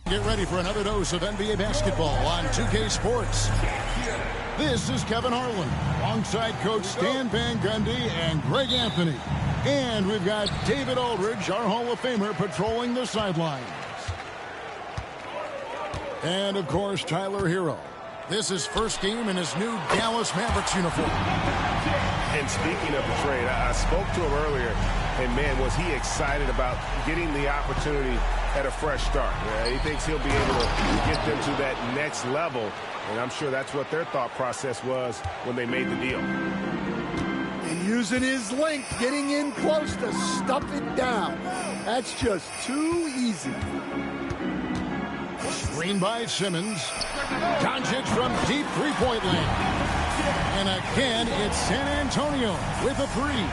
Get ready for another dose of NBA basketball on 2K Sports. This is Kevin Harlan alongside Coach Stan Van Gundy and Greg Anthony. And we've got David Aldridge, our Hall of Famer, patrolling the sidelines. And, of course, Tyler Hero. This is first game in his new Dallas Mavericks uniform. And speaking of the trade, I spoke to him earlier, and, man, was he excited about getting the opportunity at a fresh start. He thinks he'll be able to get them to that next level, and I'm sure that's what their thought process was when they made the deal. Using his length, getting in close to stuff it down. That's just too easy. Screen by Simmons. Doncic from deep three-point land. And again, it's San Antonio with a three.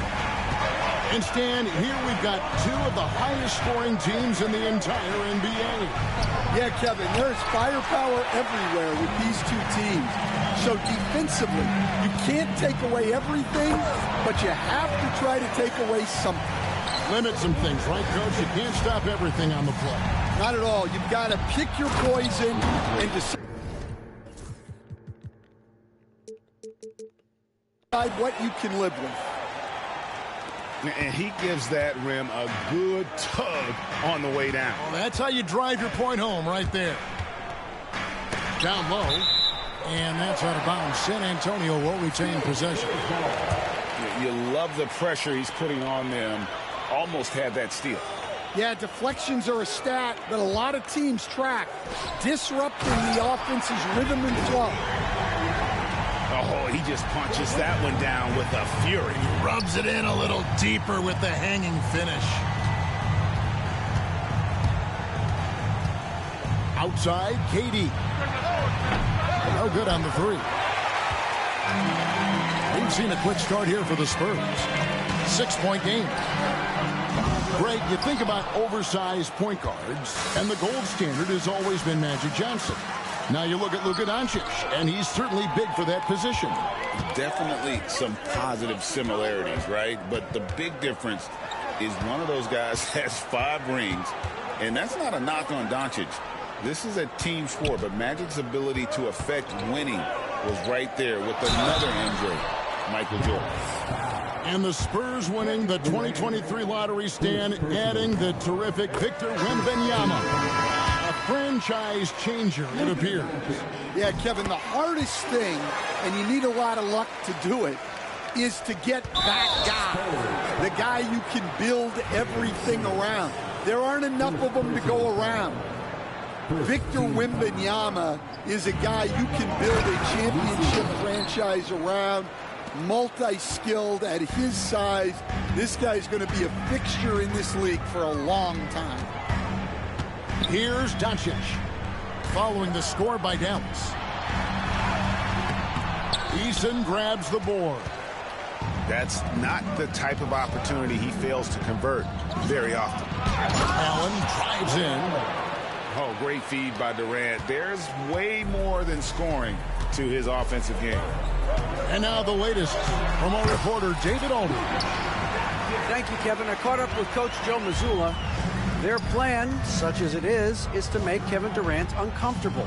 And Stan, here we've got two of the highest scoring teams in the entire NBA. Yeah, Kevin, there's firepower everywhere with these two teams. So defensively, you can't take away everything, but you have to try to take away something. Limit some things, right, Coach? You can't stop everything on the play. Not at all. You've got to pick your poison and decide what you can live with. And he gives that rim a good tug on the way down. Well, that's how you drive your point home right there. Down low. And that's out of bounds. San Antonio will retain possession. You love the pressure he's putting on them. Almost had that steal. Yeah, deflections are a stat that a lot of teams track. Disrupting the offense's rhythm and flow. Oh, he just punches that one down with a fury. He rubs it in a little deeper with the hanging finish. Outside, KD. No good on the three. We've seen a quick start here for the Spurs. 6-point game. Greg, you think about oversized point guards, and the gold standard has always been Magic Johnson. Now you look at Luka Doncic, and he's certainly big for that position. Definitely some positive similarities, right? But the big difference is one of those guys has 5 rings, and that's not a knock on Doncic. This is a team sport, but Magic's ability to affect winning was right there with another MJ, Michael Jordan. And the Spurs winning the 2023 lottery, Stan, adding the terrific Victor Wembanyama. A franchise changer, it appears. Yeah, Kevin, the hardest thing, and you need a lot of luck to do it, is to get that guy. The guy you can build everything around. There aren't enough of them to go around. Victor Wembanyama is a guy you can build a championship franchise around. Multi-skilled at his size. This guy's going to be a fixture in this league for a long time. Here's Doncic, following the score by Dallas. Eason grabs the board. That's not the type of opportunity he fails to convert very often. Allen drives in. Oh, great feed by Durant. There's way more than scoring to his offensive game. And now the latest from our reporter, David Aldridge. Thank you, Kevin. I caught up with Coach Joe Mazzulla. Their plan, such as it is to make Kevin Durant uncomfortable,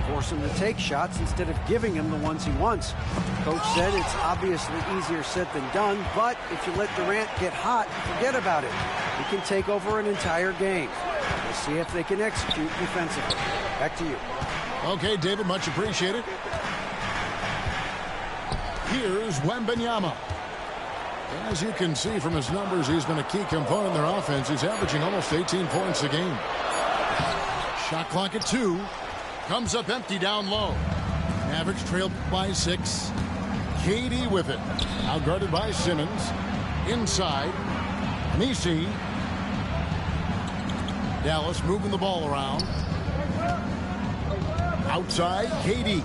force him to take shots instead of giving him the ones he wants. Coach said it's obviously easier said than done, but if you let Durant get hot, forget about it. He can take over an entire game. We'll see if they can execute defensively. Back to you. Okay, David, much appreciated. Here's Wembanyama. As you can see from his numbers, he's been a key component in their offense. He's averaging almost 18 points a game. Shot clock at 2. Comes up empty down low. Mavericks trailed by 6. KD with it. Outguarded by Simmons. Inside. Messi. Dallas moving the ball around. Outside, KD.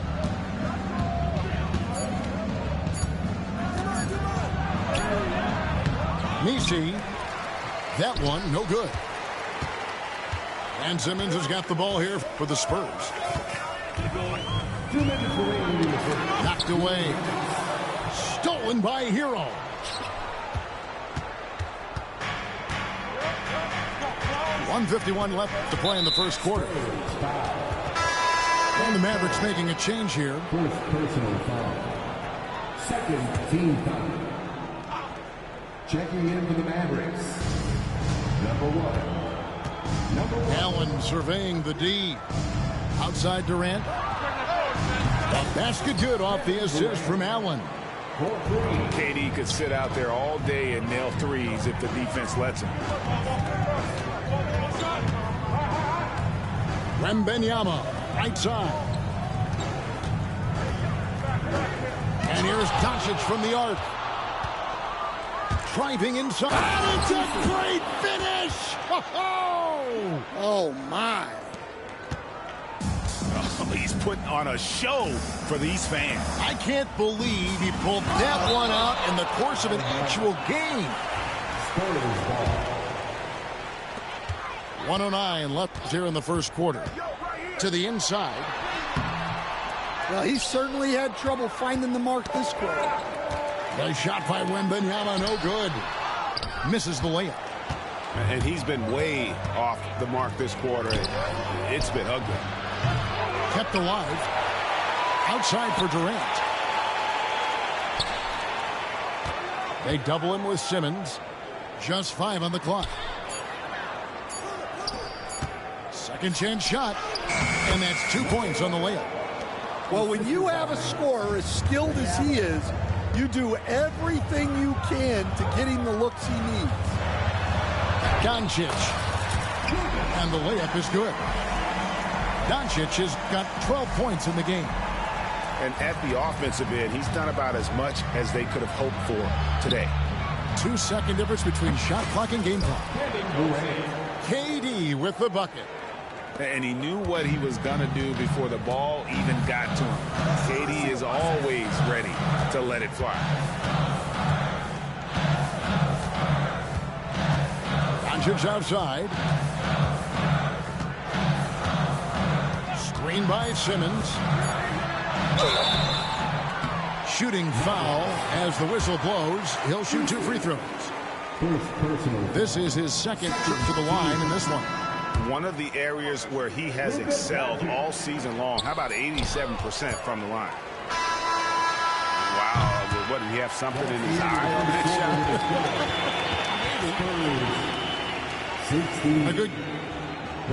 Messi. That one, no good. And Simmons has got the ball here for the Spurs. Knocked away. Stolen by Hero. .151 left to play in the first quarter. And the Mavericks making a change here. First personal foul. Second team foul. Checking in for the Mavericks. Number 1. Allen surveying the D. Outside Durant. A basket good off the assist from Allen. KD could sit out there all day and nail threes if the defense lets him. Wembanyama, right side. And here's Doncic from the arc. Driving inside. And it's a great finish! Oh, my. Oh, he's putting on a show for these fans. I can't believe he pulled that one out in the course of an actual game. 109 left here in the first quarter. To the inside. Well, he certainly had trouble finding the mark this quarter. A shot by Wembanyama, no good. Misses the layup. And he's been way off the mark this quarter. It's been ugly. Kept alive. Outside for Durant. They double him with Simmons. Just 5 on the clock. Second chance shot. And that's 2 points on the layup. Well, when you have a scorer as skilled as he is, you do everything you can to get him the looks he needs. Doncic. And the layup is good. Doncic has got 12 points in the game. And at the offensive end, he's done about as much as they could have hoped for today. 2-second difference between shot clock and game clock. KD with the bucket. And he knew what he was going to do before the ball even got to him. KD is always ready to let it fly. Doncic outside. Screen by Simmons. Shooting foul as the whistle blows. He'll shoot 2 free throws. This is his second trip to the line in this one. One of the areas where he has excelled all season long. How about 87% from the line? Wow. What, did he have something in his eye on that shot? A good.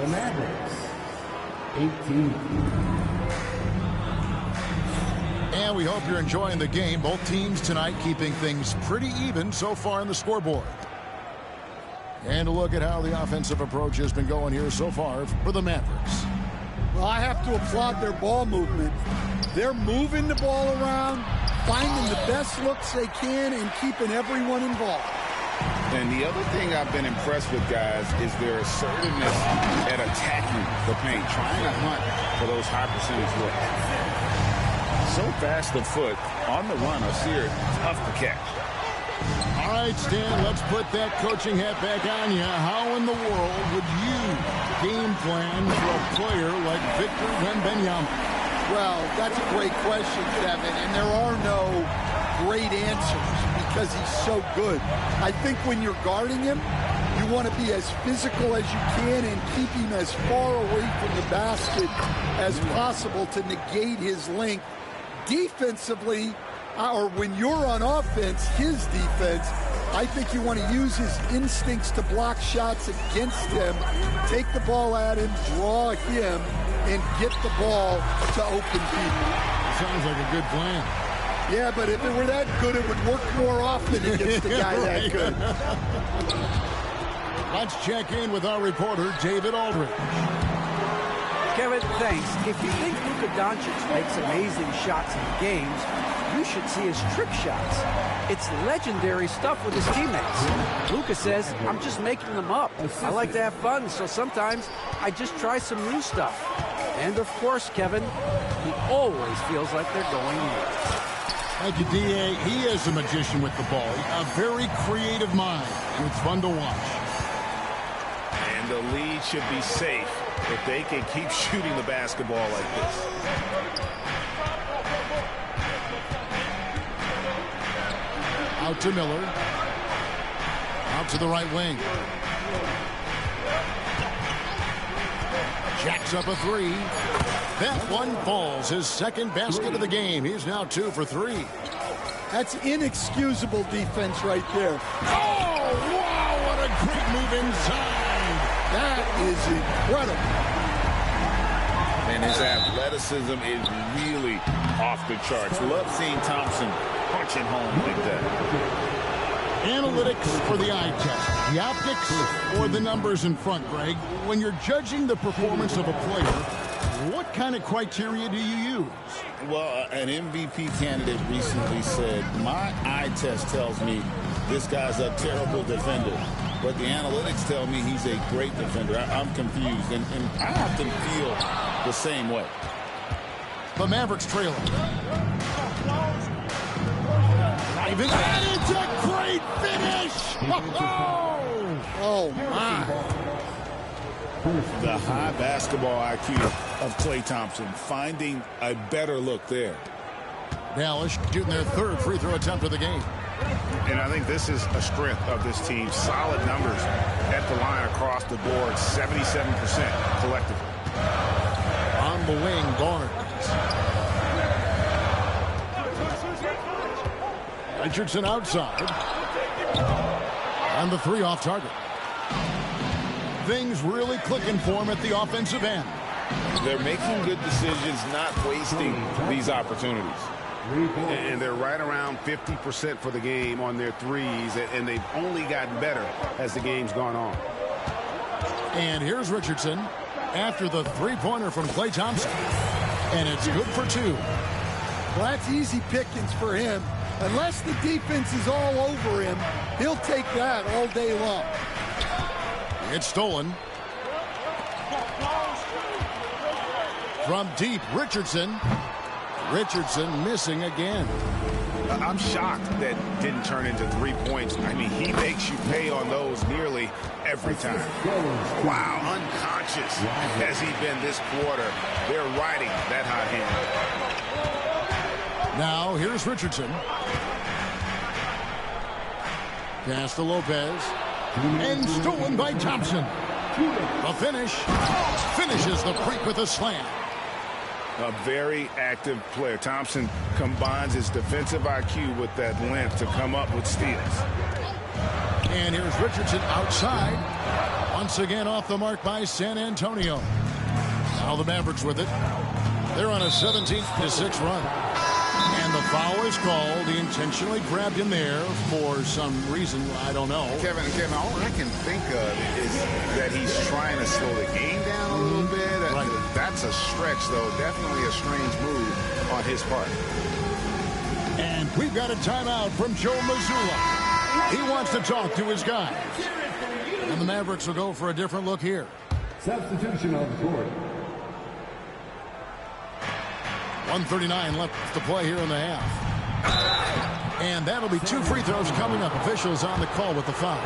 The Mavericks. 18. And we hope you're enjoying the game. Both teams tonight keeping things pretty even so far in the scoreboard. And a look at how the offensive approach has been going here so far for the Mavericks. Well, I have to applaud their ball movement. They're moving the ball around, finding the best looks they can, and keeping everyone involved. And the other thing I've been impressed with, guys, is their assertiveness at attacking the paint, trying to hunt for those high percentage looks. So fast of foot, on the run, Osir, tough to catch. All right, Stan, let's put that coaching hat back on you. How in the world would you game plan for a player like Victor Wembanyama? Well, that's a great question, Kevin, and there are no great answers because he's so good. I think when you're guarding him, You want to be as physical as you can and keep him as far away from the basket as possible to negate his length. Defensively, or when you're on offense, his defense, I think you want to use his instincts to block shots against him, take the ball at him, draw him, and get the ball to open people. Sounds like a good plan. Yeah, but if it were that good, it would work more often against a guy that good. Let's check in with our reporter, David Aldridge. Kevin, thanks. If you think Luka Doncic makes amazing shots in games, you should see his trick shots. It's legendary stuff with his teammates. Luka says, I'm just making them up. I like to have fun, so sometimes I just try some new stuff. And of course, Kevin, he always feels like they're going in. Thank you, D.A. He is a magician with the ball. A very creative mind, and it's fun to watch. And the lead should be safe if they can keep shooting the basketball like this. Out to Miller. Out to the right wing. Jacks up a three. That one falls. His second basket of the game. He's now 2 for 3. That's inexcusable defense right there. Oh, wow, what a great move inside. That is incredible. And his athleticism is really off the charts. Love seeing Thompson punching home like that. Analytics for the eye test. The optics or the numbers in front, Greg. When you're judging the performance of a player, what kind of criteria do you use? Well, an MVP candidate recently said, my eye test tells me this guy's a terrible defender, but the analytics tell me he's a great defender. I'm confused, and I often feel the same way. The Mavericks trailing. Even that is a great finish! Oh, my. The high basketball IQ of Klay Thompson, finding a better look there. Dallas shooting their third free throw attempt of the game. And I think this is a strength of this team. Solid numbers at the line across the board, 77% collectively. On the wing, Barnes. Richardson outside. And the three off target. Things really clicking for him at the offensive end. They're making good decisions, not wasting these opportunities. And they're right around 50% for the game on their threes, and they've only gotten better as the game's gone on. And here's Richardson after the three-pointer from Klay Thompson. And it's good for 2. Well, that's easy pickings for him. Unless the defense is all over him, he'll take that all day long. It's stolen. From deep, Richardson. Richardson missing again. I'm shocked that didn't turn into 3 points. I mean, he makes you pay on those nearly every time. Wow, unconscious has he been this quarter. They're riding that hot hand. Now, here's Richardson. Pass to Lopez. And stolen by Thompson. The finish. Finishes the break with a slam. A very active player. Thompson combines his defensive IQ with that length to come up with steals. And here's Richardson outside. Once again off the mark by San Antonio. Now the Mavericks with it. They're on a 17-6 run. And the foul is called. He intentionally grabbed him there for some reason. I don't know. Kevin, all I can think of is that he's trying to slow the game down a little bit. Right. That's a stretch, though. Definitely a strange move on his part. And we've got a timeout from Joe Mazzulla. He wants to talk to his guys. And the Mavericks will go for a different look here. Substitution on the court. 1:39 left to play here in the half. And that'll be 2 free throws coming up. Officials on the call with the foul.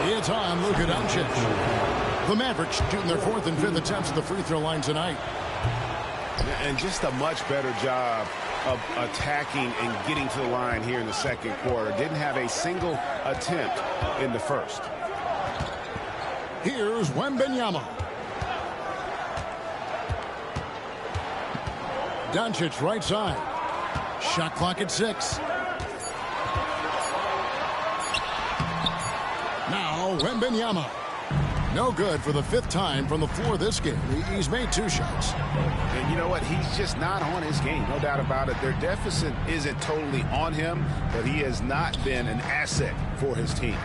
It's on Luka Doncic. The Mavericks shooting their 4th and 5th attempts at the free throw line tonight. And just a much better job of attacking and getting to the line here in the second quarter. Didn't have a single attempt in the first. Here's Wembanyama. Doncic right side. Shot clock at 6. Now Wembanyama. No good for the 5th time from the floor this game. He's made 2 shots. And you know what? He's just not on his game. No doubt about it. Their deficit isn't totally on him, but he has not been an asset for his team.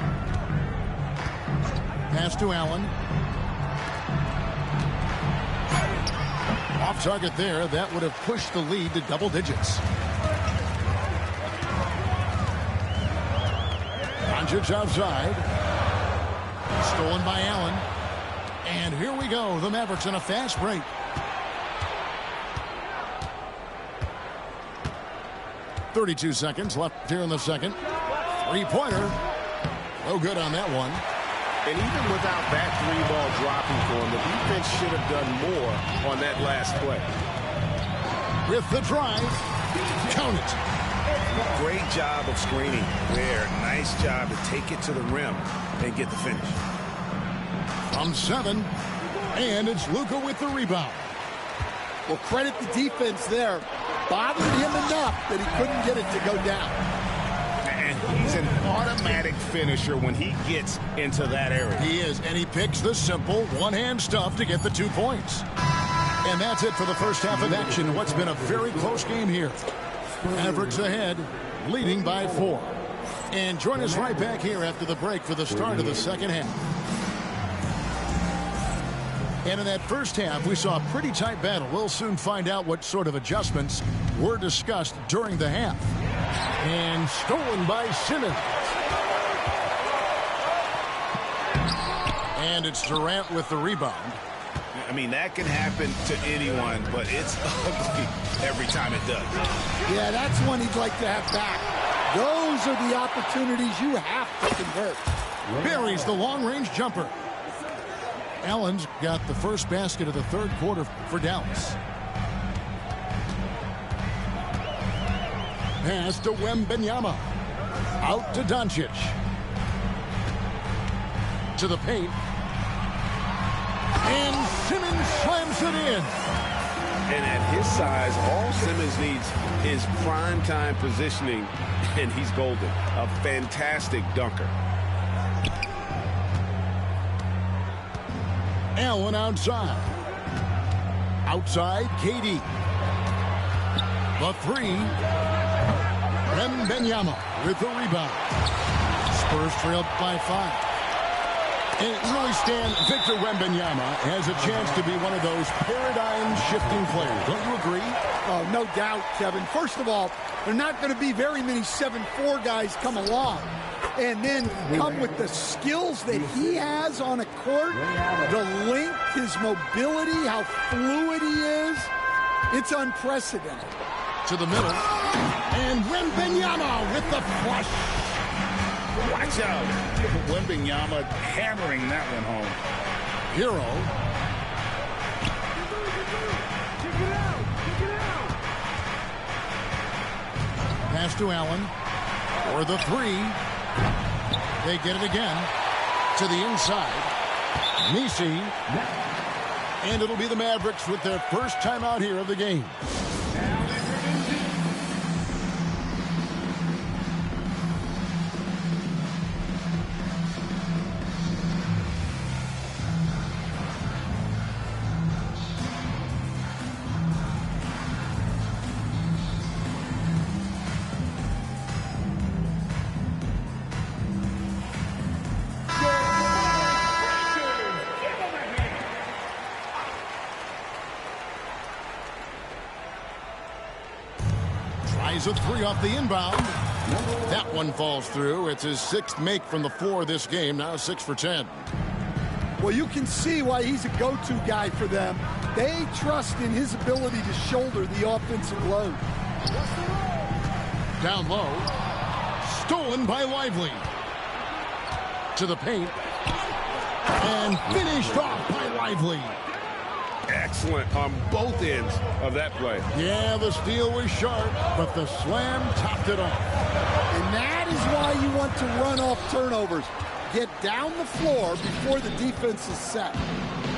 Pass to Allen. Off target there. That would have pushed the lead to double digits. Doncic outside. Stolen by Allen. And here we go. The Mavericks in a fast break. .32 seconds left here in the second. 3-pointer. No good on that one. And even without that 3-ball dropping for him, the defense should have done more on that last play. With the drive. Count it. Great job of screening there. Nice job to take it to the rim and get the finish. From 7. And it's Luka with the rebound. Well, credit the defense there. Bothered him enough that he couldn't get it to go down. And he's an automatic finisher when he gets into that area. He is, and he picks the simple one-hand stuff to get the 2 points. And that's it for the first half of action. What's been a very close game here. Mavericks ahead, leading by 4. And join us right back here after the break for the start of the second half. And in that first half, we saw a pretty tight battle. We'll soon find out what sort of adjustments were discussed during the half. And stolen by Simmons. And it's Durant with the rebound. I mean, that can happen to anyone, but it's ugly every time it does. Yeah, that's one he'd like to have back. Those are the opportunities you have to convert. Buries the long-range jumper. Allen's got the first basket of the third quarter for Dallas. Pass to Wembanyama. Out to Doncic. To the paint. And Simmons slams it in. And at his size, all Simmons needs is prime-time positioning, and he's golden. A fantastic dunker. Allen outside. Outside, KD. The 3. Wembanyama with the rebound. Spurs trailed by 5. And really, Stan, Victor Wembanyama has a chance to be one of those paradigm-shifting players. Don't you agree? Oh, no doubt, Kevin. First of all, there are not going to be very many 7'4" guys come along and then come with the skills that he has on a court, the length, his mobility, how fluid he is. It's unprecedented. To the middle. And Wembanyama with the flush. Watch out. Wembanyama hammering that one home. Hero. Pass to Allen. For the 3. They get it again. To the inside. Nisi. And it'll be the Mavericks with their first timeout here of the game. A 3 off the inbound. That one falls through. It's his 6th make from the floor this game. Now 6 for 10. Well, you can see why he's a go-to guy for them. They trust in his ability to shoulder the offensive load. Down low. Stolen by Lively. To the paint. And finished off by Lively. Excellent on both ends of that play. Yeah, the steal was sharp, but the slam topped it off. And that is why you want to run off turnovers. Get down the floor before the defense is set.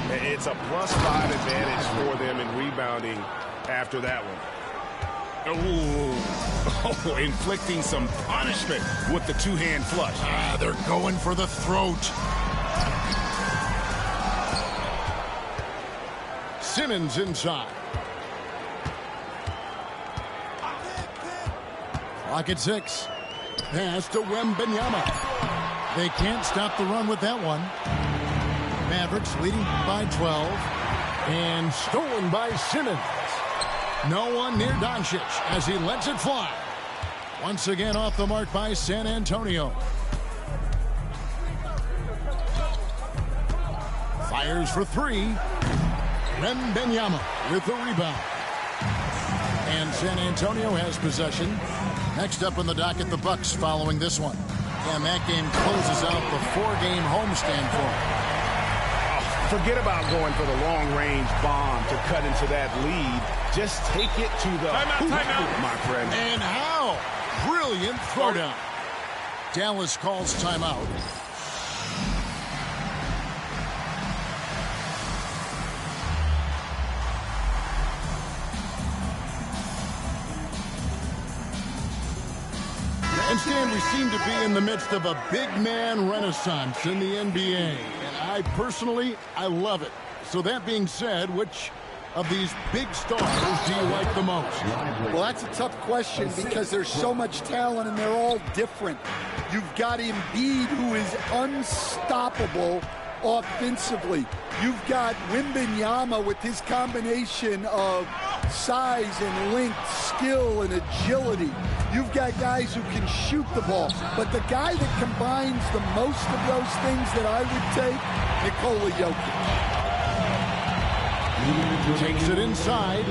It's a +5 advantage for them in rebounding after that one. Ooh. Oh, inflicting some punishment with the two-hand flush. They're going for the throat. Simmons inside. Clock at 6. Pass to Wembanyama. They can't stop the run with that one. Mavericks leading by 12. And stolen by Simmons. No one near Doncic as he lets it fly. Once again off the mark by San Antonio. Fires for 3. Wembanyama with the rebound. And San Antonio has possession. Next up on the docket, the Bucks following this one. And that game closes out the 4-game homestand for them. Forget about going for the long-range bomb to cut into that lead. Just take it to the hoop, my friend. And how? Brilliant throwdown. Dallas calls timeout. And Stan, we seem to be in the midst of a big man renaissance in the NBA. And I personally love it. So that being said, which of these big stars do you like the most? Well, that's a tough question because there's so much talent and they're all different. You've got Embiid, who is unstoppable offensively. You've got Wembanyama with his combination of size and length, skill and agility. You've got guys who can shoot the ball. But the guy that combines the most of those things that I would take, Nikola Jokic. Takes it inside.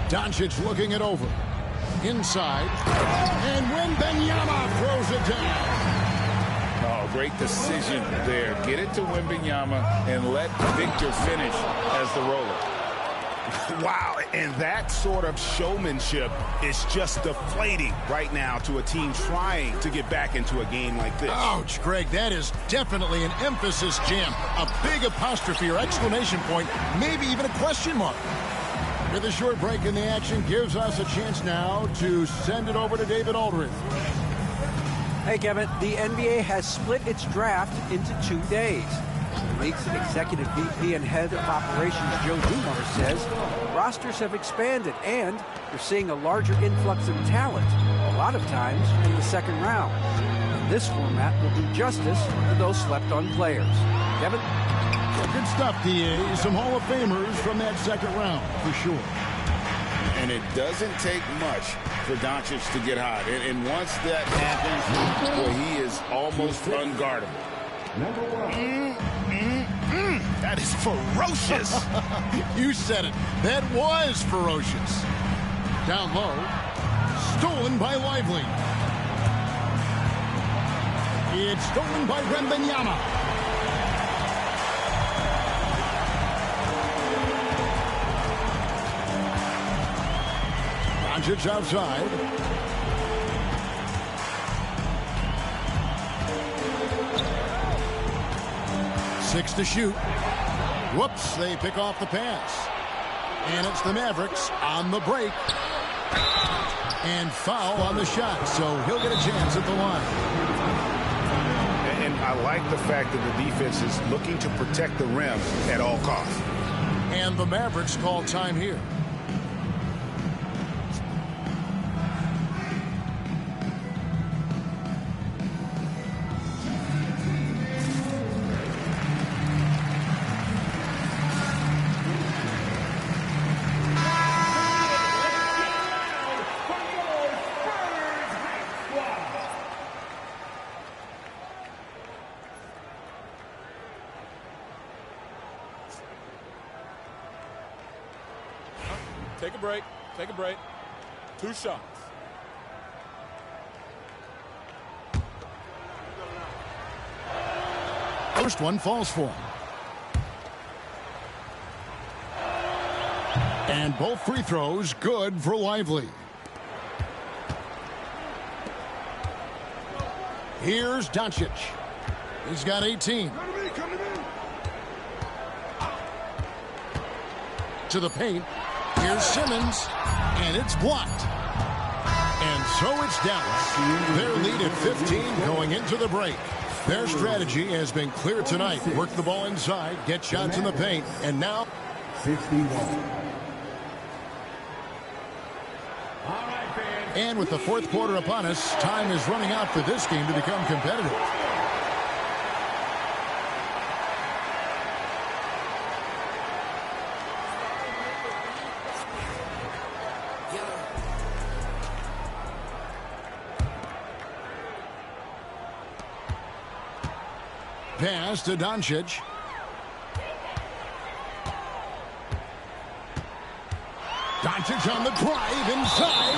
Doncic looking it over. Inside. And Wembanyama throws it down. Oh, great decision there. Get it to Wembanyama and let Victor finish as the roller. Wow, and that sort of showmanship is just deflating right now to a team trying to get back into a game like this. Ouch, Greg, that is definitely an emphasis jam. A big apostrophe or exclamation point, maybe even a question mark. With a short break in the action, gives us a chance now to send it over to David Aldridge. Hey, Kevin, the NBA has split its draft into 2 days. The league's executive VP and head of operations, Joe Dumars, says rosters have expanded and you're seeing a larger influx of talent, a lot of times in the second round. And this format will do justice to those slept-on players. Kevin? Good stuff, DA. Some Hall of Famers from that second round, for sure. And it doesn't take much for Doncic to get hot. And once that happens, well, he is almost unguardable. That is ferocious. You said it. That was ferocious. Down low. Stolen by Lively. It's stolen by Wembanyama. Doncic outside. Six to shoot. Whoops, they pick off the pass. And it's the Mavericks on the break. And foul on the shot, so he'll get a chance at the line. And I like the fact that the defense is looking to protect the rim at all costs. And the Mavericks call time here. Take a break. Take a break. 2 shots. first one falls for him. And both free throws good for Lively. Here's Doncic. He's got 18. To the paint. Here's Simmons. And it's blocked. And so it's Dallas. Their lead at 15 going into the break. Their strategy has been clear tonight. Work the ball inside, get shots in the paint, and now 51. And with the fourth quarter upon us, time is running out for this game to become competitive. Pass to Doncic. Doncic on the drive inside.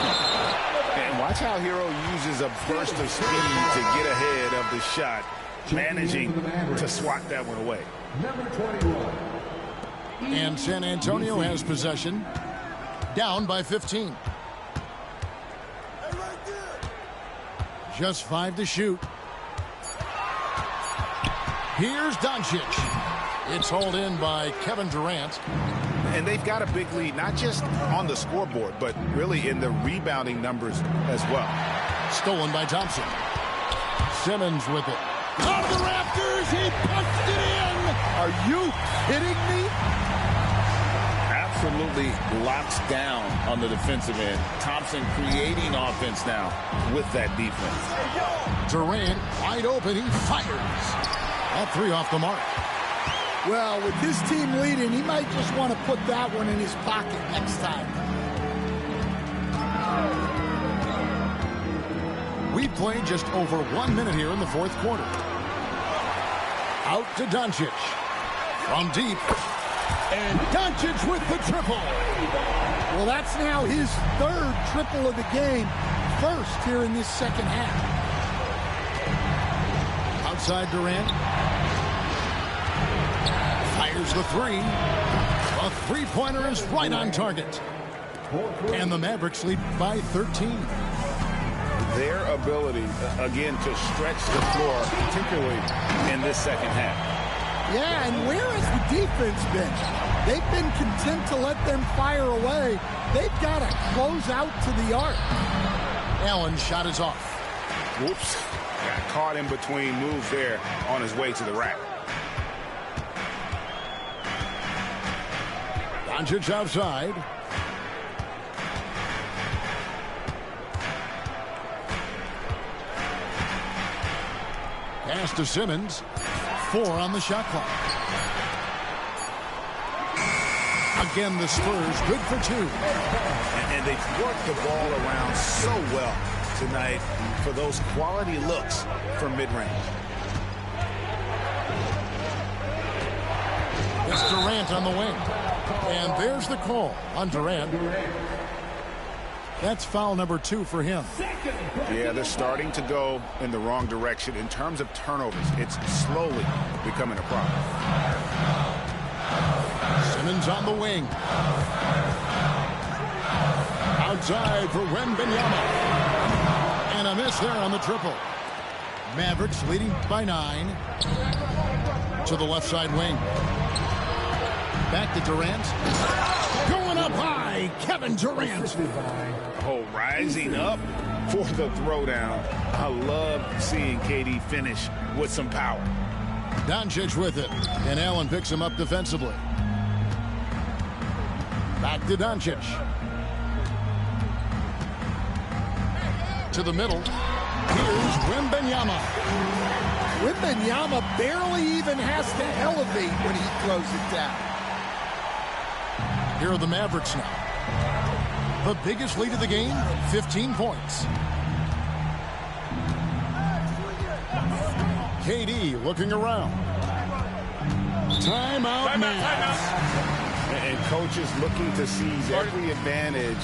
And watch how Hero uses a burst of speed to get ahead of the shot, managing to swat that one away. Number 21. And San Antonio has possession, down by 15. Just 5 to shoot. Here's Doncic. It's hauled in by Kevin Durant. And they've got a big lead, not just on the scoreboard, but really in the rebounding numbers as well. Stolen by Thompson. Simmons with it. Off the rafters, he punched it in. Are you kidding me? Absolutely locks down on the defensive end. Thompson creating offense now with that defense. Durant wide open, he fires. All 3 off the mark. Well, with his team leading, he might just want to put that one in his pocket next time. We've played just over 1 minute here in the fourth quarter. Out to Doncic. From deep. And Doncic with the triple. Well, that's now his 3rd triple of the game. First here in this second half. Outside Durant. Fires the 3. A three-pointer is right on target. And the Mavericks lead by 13. Their ability, again, to stretch the floor, particularly in this second half. Yeah, and where has the defense been? They've been content to let them fire away. They've got to close out to the arc. Allen's shot is off. Whoops. Got caught in between moves there on his way to the rack. Doncic outside. Pass to Simmons. 4 on the shot clock. Again, the Spurs good for 2. And they've worked the ball around so well tonight for those quality looks from mid-range. It's Durant on the wing. And there's the call on Durant. That's foul number 2 for him. Yeah, they're starting to go in the wrong direction in terms of turnovers. It's slowly becoming a problem. Simmons on the wing. Outside for Wembanyama. And a miss there on the triple. Mavericks leading by 9. To the left side wing. Back to Durant. Going up high, Kevin Durant. Oh, rising up for the throwdown. I love seeing KD finish with some power. Doncic with it, and Allen picks him up defensively. Back to Doncic. To the middle. Here's Wembanyama. Wembanyama barely even has to elevate when he throws it down. Here are the Mavericks now. The biggest lead of the game, 15 points. KD looking around. Timeout, Mavs. And coaches looking to seize every advantage,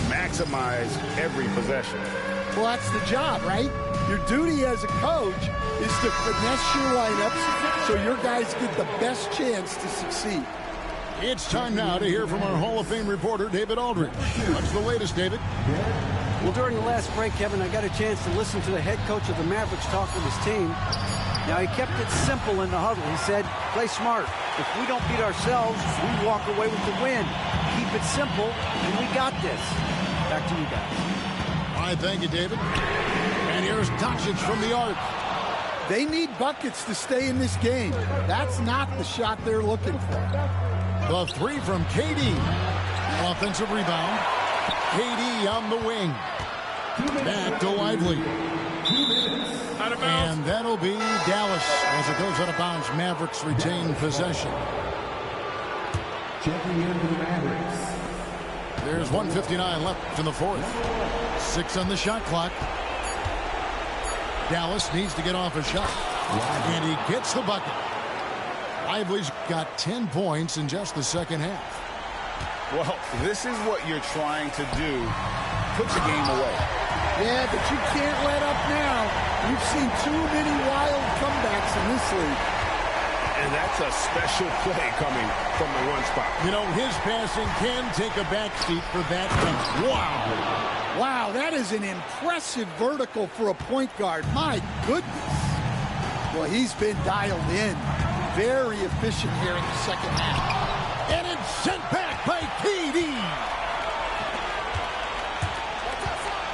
maximize every possession. Well, that's the job, right? Your duty as a coach is to finesse your lineups so your guys get the best chance to succeed. It's time now to hear from our Hall of Fame reporter, David Aldridge. What's the latest, David? Well, during the last break, Kevin, I got a chance to listen to the head coach of the Mavericks talk with his team. Now, he kept it simple in the huddle. He said, play smart. If we don't beat ourselves, we walk away with the win. Keep it simple, and we got this. Back to you guys. All right, thank you, David. And here's Doncic from the arc. They need buckets to stay in this game. That's not the shot they're looking for. The three from KD. Offensive rebound. KD on the wing. Back to Lively. And that'll be Dallas as it goes out of bounds. Mavericks retain possession. Checking in for the Mavericks. There's 1:59 left in the fourth. 6 on the shot clock. Dallas needs to get off a shot. And he gets the bucket. Lively's got 10 points in just the second half. Well, this is what you're trying to do. Put the game away. Yeah, but you can't let up now. We've seen too many wild comebacks in this league. And that's a special play coming from the one spot. You know, his passing can take a backseat for that one. Wow. Wow, that is an impressive vertical for a point guard. My goodness. Well, he's been dialed in. Very efficient here in the second half. And it's sent back by KD.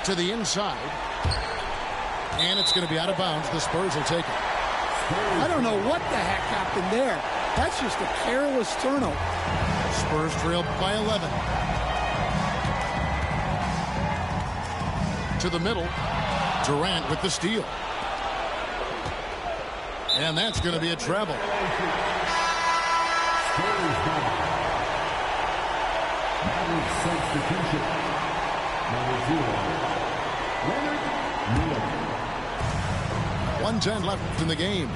To the inside. And it's going to be out of bounds. The Spurs will take it. I don't know what the heck happened there. That's just a careless turnover. Spurs trail by 11. To the middle. Durant with the steal. And that's going to be a treble. Substitution. Number 0. Leonard Miller. 1:10 left in the game.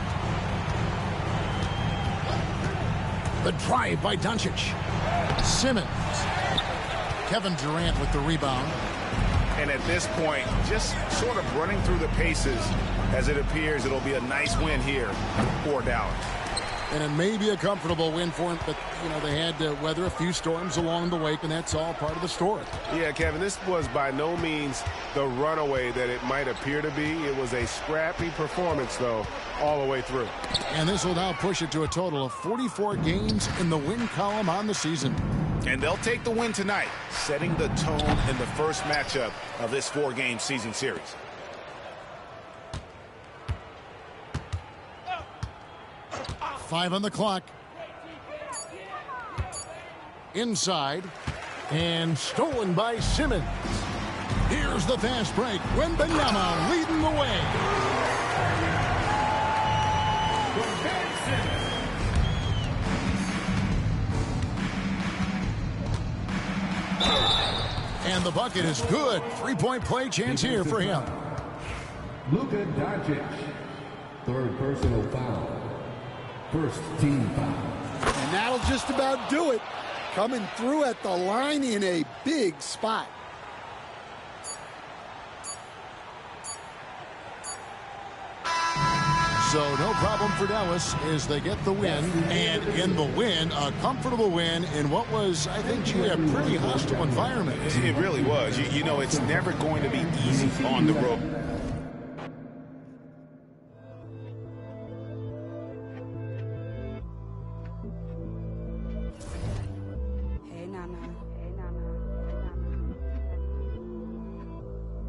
The drive by Doncic. Simmons. Kevin Durant with the rebound. And at this point, just sort of running through the paces, as it appears it'll be a nice win here for Dallas. And it may be a comfortable win for him, but, you know, they had to weather a few storms along the way, and that's all part of the story. Yeah, Kevin, this was by no means the runaway that it might appear to be. It was a scrappy performance, though, all the way through. And this will now push it to a total of 44 games in the win column on the season. And they'll take the win tonight, setting the tone in the first matchup of this 4-game season series. Five on the clock. Inside. And stolen by Simmons. Here's the fast break. Wembanyama leading the way. And the bucket is good. 3-point play chance here for him. Luka Doncic. Third personal foul. First team foul. And that'll just about do it. Coming through at the line in a big spot. So no problem for Dallas as they get the win. And in the win, a comfortable win in what was, I think, a pretty hostile environment. It really was. You know, it's never going to be easy on the road.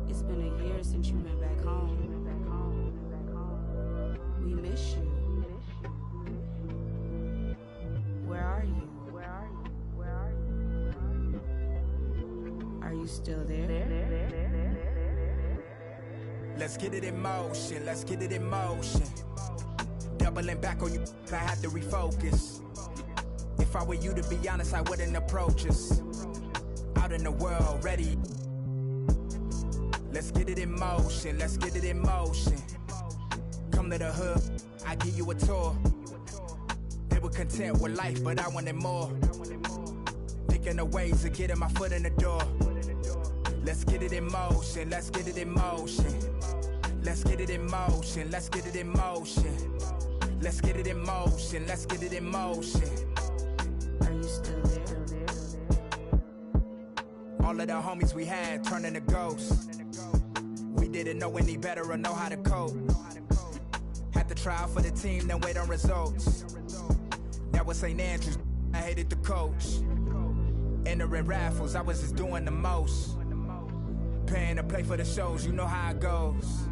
It's been a year since you went back home. We miss you. Where are you? Are you still there? Let's get it in motion. Let's get it in motion. Doubling back on you, I had to refocus. If I were you, to be honest, I wouldn't approach us. Out in the world, ready. Let's get it in motion, let's get it in motion. Come to the hood, I give you a tour. They were content with life, but I wanted more. thinking of ways to getting my foot in the door. Let's get it in motion, let's get it in motion. Let's get it in motion, let's get it in motion. Let's get it in motion, let's get it in motion. Are you still there? All of the homies we had turning to ghosts. We didn't know any better or know how to cope. Had to try out for the team, then wait on results. That was St. Andrews, I hated the coach. Entering raffles, I was just doing the most. Paying to play for the shows, you know how it goes.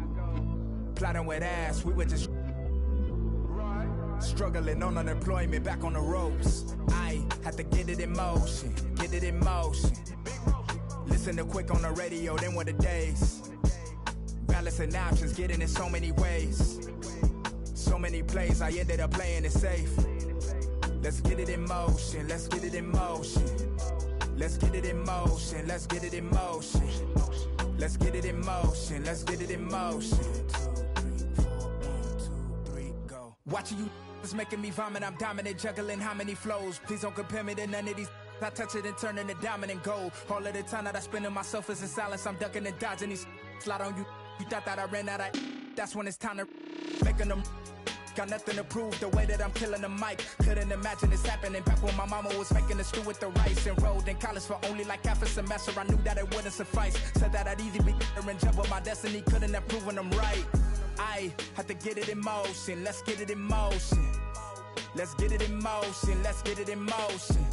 Plotting with ass, we were just struggling on unemployment, back on the ropes. I had to get it in motion, get it in motion. Listen to Quick on the radio, then were the days. Balancing options, getting in so many ways. So many plays, I ended up playing it safe. Let's get it in motion, let's get it in motion. Let's get it in motion, let's get it in motion. Let's get it in motion, let's get it in motion. 2, 3, 4, 1, 2, 3, go. Watching you is making me vomit, I'm dominant, juggling how many flows. Please don't compare me to none of these. I touch it and turn into dominant gold. All of the time that I spend in myself is in silence, I'm ducking and dodging these. Slide on you, you thought that I ran out of. That's when it's time to making them. Got nothing to prove, the way that I'm killing the mic. Couldn't imagine this happening back when my mama was making the stew with the rice. Enrolled in college for only like half a semester, I knew that it wouldn't suffice. Said that I'd either be there and jump, but my destiny couldn't have proven them right. I had to get it in motion, let's get it in motion. Let's get it in motion, let's get it in motion.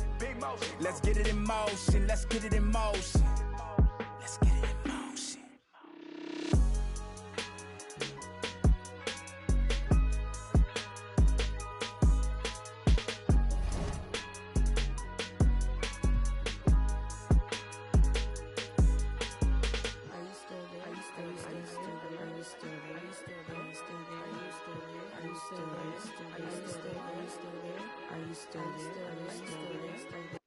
Let's get it in motion, let's get it in motion. Let's get it in motion. Are you still there?